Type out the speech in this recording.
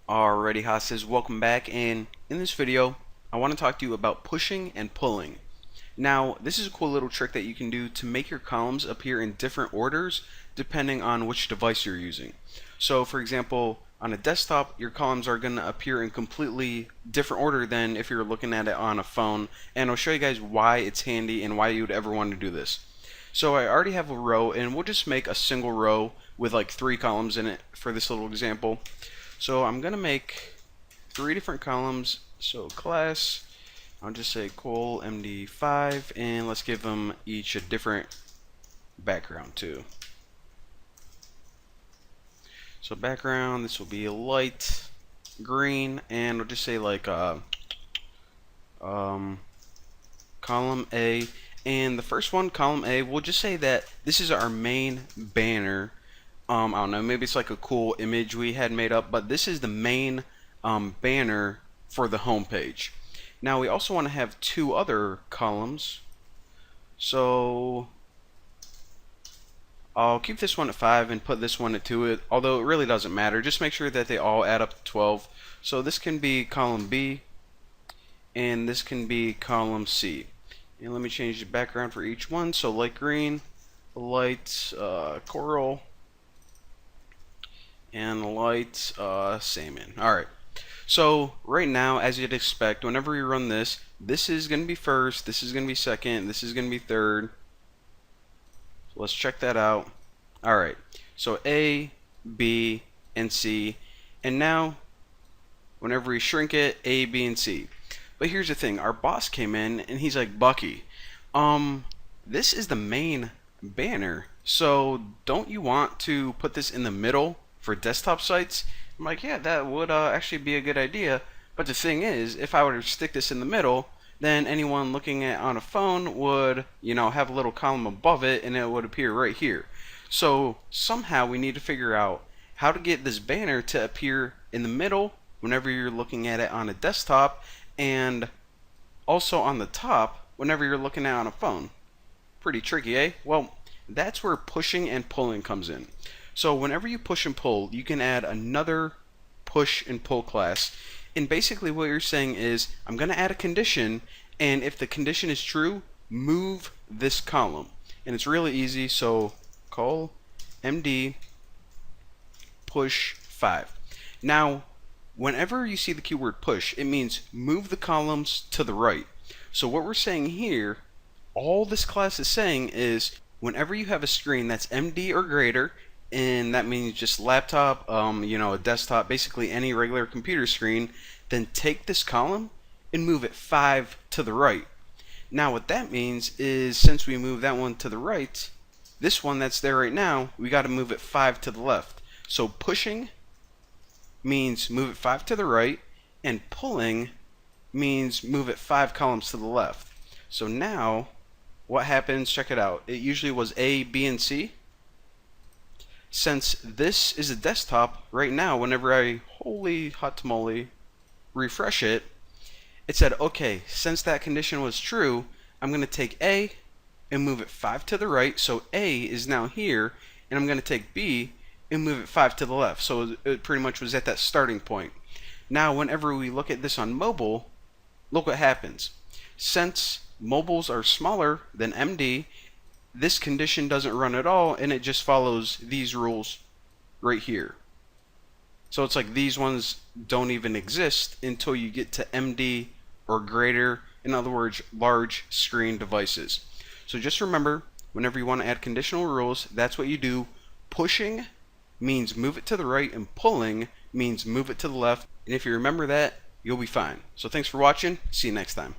Alrighty, Hosses, welcome back, and in this video I want to talk to you about pushing and pulling. Now, this is a cool little trick that you can do to make your columns appear in different orders depending on which device you're using. So for example, on a desktop, your columns are going to appear in completely different order than if you're looking at it on a phone, and I'll show you guys why it's handy and why you would ever want to do this. So I already have a row, and we'll just make a single row with like 3 columns in it for this little example. So I'm gonna make 3 different columns. So class, I'll just say col MD5, and let's give them each a different background too. So background, this will be a light green, and we'll just say like column A. And the first one, column A, we'll just say that this is our main banner. I don't know, maybe it's like a cool image we had made up, but this is the main banner for the home page. Now we also want to have 2 other columns, so I'll keep this one at 5 and put this one at 2, although it really doesn't matter. Just make sure that they all add up to 12. So this can be column B, and this can be column C. And let me change the background for each one. So light green, light coral, and light salmon. Alright, so right now, as you'd expect, whenever we run this, this is going to be first, this is going to be second, this is going to be third. So let's check that out. Alright, so A, B, and C, and now whenever we shrink it, A, B, and C. But here's the thing, our boss came in and he's like, Bucky, this is the main banner, so don't you want to put this in the middle for desktop sites? I'm like, yeah, that would actually be a good idea. But the thing is, if I were to stick this in the middle, then anyone looking at on a phone would, have a little column above it, and it would appear right here. So somehow we need to figure out how to get this banner to appear in the middle whenever you're looking at it on a desktop, and also on the top whenever you're looking at it on a phone. Pretty tricky, eh? Well, that's where pushing and pulling comes in. So whenever you push and pull, you can add another push and pull class. And basically what you're saying is, I'm going to add a condition, and if the condition is true, move this column. And it's really easy, so col MD push 5. Now, whenever you see the keyword push, it means move the columns to the right. So what we're saying here, all this class is saying is, whenever you have a screen that's MD or greater, and that means just laptop, a desktop, basically any regular computer screen, then take this column and move it 5 to the right. Now what that means is, since we move that one to the right, this one that's there right now, we got to move it 5 to the left. So pushing means move it 5 to the right, and pulling means move it 5 columns to the left. So now what happens, check it out. It usually was A, B, and C. Since this is a desktop, right now, whenever I, holy hot tamale, refresh it, it said, okay, since that condition was true, I'm going to take A and move it 5 to the right, so A is now here, and I'm going to take B and move it 5 to the left. So it pretty much was at that starting point. Now, whenever we look at this on mobile, look what happens. Since mobiles are smaller than MD, this condition doesn't run at all, and it just follows these rules right here. So it's like these ones don't even exist until you get to MD or greater, in other words, large screen devices. So just remember, whenever you want to add conditional rules, that's what you do. Pushing means move it to the right, and pulling means move it to the left. And if you remember that, you'll be fine. So thanks for watching. See you next time.